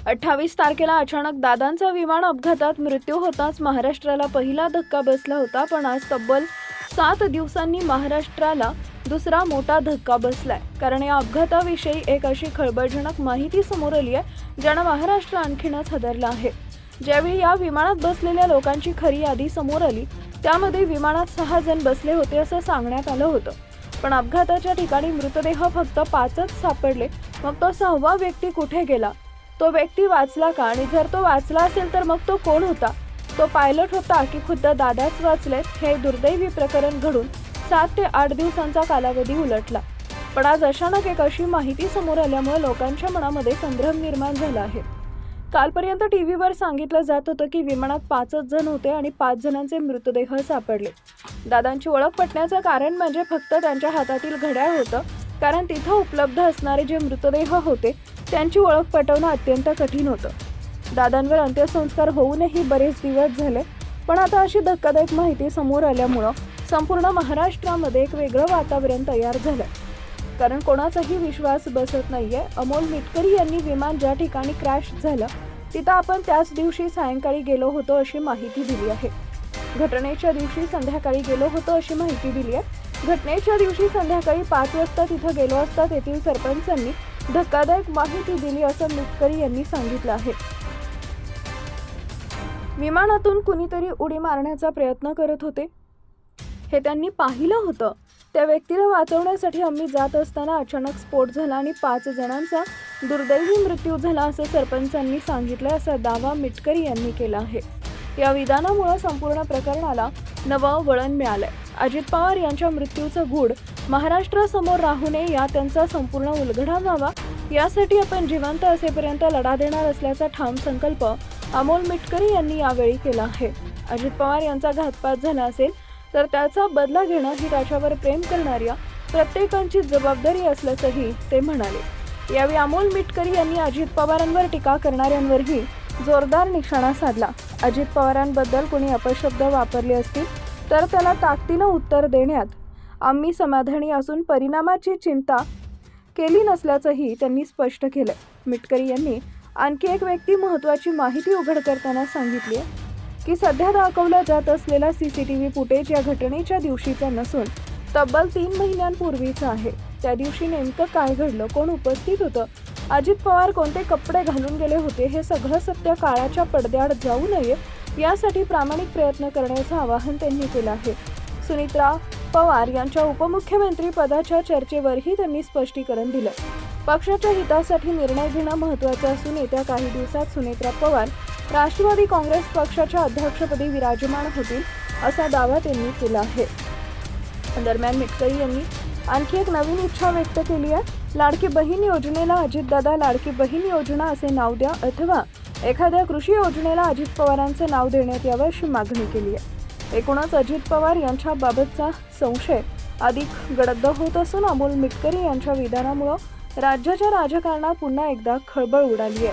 28 तारखेला अचानक दादांचा विमान अपघातात मृत्यू होताच महाराष्ट्राला पहिला धक्का बसला होता. पण आज तब्बल 7 दिवसांनी महाराष्ट्राला दुसरा मोठा धक्का बसलाय. कारण या अपघाताविषयी एक अशी खळबळजनक माहिती समोर आली आहे ज्यानं महाराष्ट्र आणखीनच हादरलं आहे. ज्यावेळी या विमानात बसलेल्या लोकांची खरी यादी समोर आली त्यामध्ये विमानात 6 जण बसले होते असं सांगण्यात आलं होतं. पण अपघाताच्या ठिकाणी मृतदेह फक्त 5च सापडले. मग तो 6वा व्यक्ती कुठे गेला? तो व्यक्ती वाचला का? आणि जर तो वाचला असेल तर मग तो कोण होता? तो पायलट होता की खुद्द दादाच वाचलेत? हे दुर्दैवी प्रकरण घडून 7 ते 8 दिवसांचा कालावधी उलटला. पण आज अचानक एक अशी माहिती समोर आल्यामुळे लोकांच्या मनामध्ये संभ्रम निर्माण झाला आहे. कालपर्यंत टीव्हीवर सांगितलं जात होतं की विमानात 5च जण होते आणि 5 जणांचे मृतदेह सापडले. दादांची ओळख पटण्याचं कारण म्हणजे फक्त त्यांच्या हातातील घड्याळ होतं. कारण तिथं उपलब्ध असणारे जे मृतदेह होते त्यांची ओळख पटवणं अत्यंत कठीण होतं. दादांवर अंत्यसंस्कार होऊनही बरेच दिवस झाले. पण आता अशी धक्कादायक माहिती समोर आल्यामुळं संपूर्ण महाराष्ट्रामध्ये एक वेगळं वातावरण तयार झालं. कारण कोणाचाही विश्वास बसत नाहीये. अमोल मिटकरी यांनी विमान ज्या ठिकाणी क्रॅश झालं तिथं आपण त्याच दिवशी सायंकाळी गेलो होतो अशी माहिती दिली आहे. घटनेच्या दिवशी संध्याकाळी गेलो होतो अशी माहिती दिली आहे. घटनेच्या दिवशी संध्याकाळी 5 वाजता तिथं गेलो असता तेथील सरपंचांनी धक्कादायक माहिती दिली असं मिटकरी यांनी सांगितलं आहे. विमानातून कुणीतरी उडी मारण्याचा प्रयत्न करत होते हे त्यांनी पाहिलं होतं. त्या व्यक्तीला वाचवण्यासाठी आम्ही जात असताना अचानक स्फोट झाला आणि 5 जणांचा दुर्दैवी मृत्यू झाला असं सरपंचांनी सांगितलं असा दावा मिटकरी यांनी केला आहे. या विधानामुळे संपूर्ण प्रकरणाला नवं वळण मिळालंय. अजित पवार यांच्या मृत्यूचं गूढ महाराष्ट्रासमोर राहू नये या त्यांचा संपूर्ण उलगडा व्हावा यासाठी आपण जिवंत असेपर्यंत लढा देणार असल्याचा ठाम संकल्प अमोल मिटकरी यांनी यावेळी केला आहे. अजित पवार यांचा घातपात झाला असेल तर त्याचा बदला घेणं ही त्याच्यावर प्रेम करणाऱ्या प्रत्येकाची जबाबदारी असल्याचंही ते म्हणाले. यावेळी अमोल मिटकरी यांनी अजित पवारांवर टीका करणाऱ्यांवरही जोरदार निशाणा साधला. अजित पवारांबद्दल कोणी अपशब्द वापरले असतील तर त्याला ताकदीनं उत्तर देण्यात आम्ही समाधानी असून परिणामाची चिंता केली नसल्याचंही त्यांनी स्पष्ट केलं. मिटकरी यांनी आणखी एक व्यक्ती महत्त्वाची माहिती उघड करताना सांगितली आहे की सध्या दाखवलं जात असलेला CCTV फुटेज या घटनेच्या दिवशीचा नसून तब्बल 3 महिन्यांपूर्वीचा आहे. त्या दिवशी नेमकं काय घडलं, कोण उपस्थित होतं, अजित पवार कोणते कपडे घालून गेले होते हे सगळं सत्य काळाच्या पडद्याआड जाऊ नये यासाठी प्रामाणिक प्रयत्न करण्याचं आवाहन त्यांनी केलं आहे. सुनीत्रा पवार यांच्या उपमुख्यमंत्री पदाच्या चर्चेवरही त्यांनी स्पष्टीकरण दिलं. पक्षाच्या हितासाठी निर्णय घेणं महत्त्वाचं असून येत्या काही दिवसात सुनीत्रा पवार राष्ट्रवादी काँग्रेस पक्षाच्या अध्यक्षपदी विराजमान होतील असा दावा त्यांनी केला आहे. दरम्यान मिटकरी यांनी आणखी एक नवीन इच्छा व्यक्त केली आहे. लाडकी बहीण योजनेला अजितदादा लाडकी बहीण योजना असे नाव द्या अथवा एखाद्या कृषी योजनेला अजित पवारांचं नाव देण्यात यावं अशी मागणी केली आहे. एकूणच अजित पवार यांच्याबाबतचा संशय अधिक गडद होत असून अमोल मिटकरी यांच्या विधानामुळे राज्याच्या राजकारणात पुन्हा एकदा खळबळ उडाली आहे.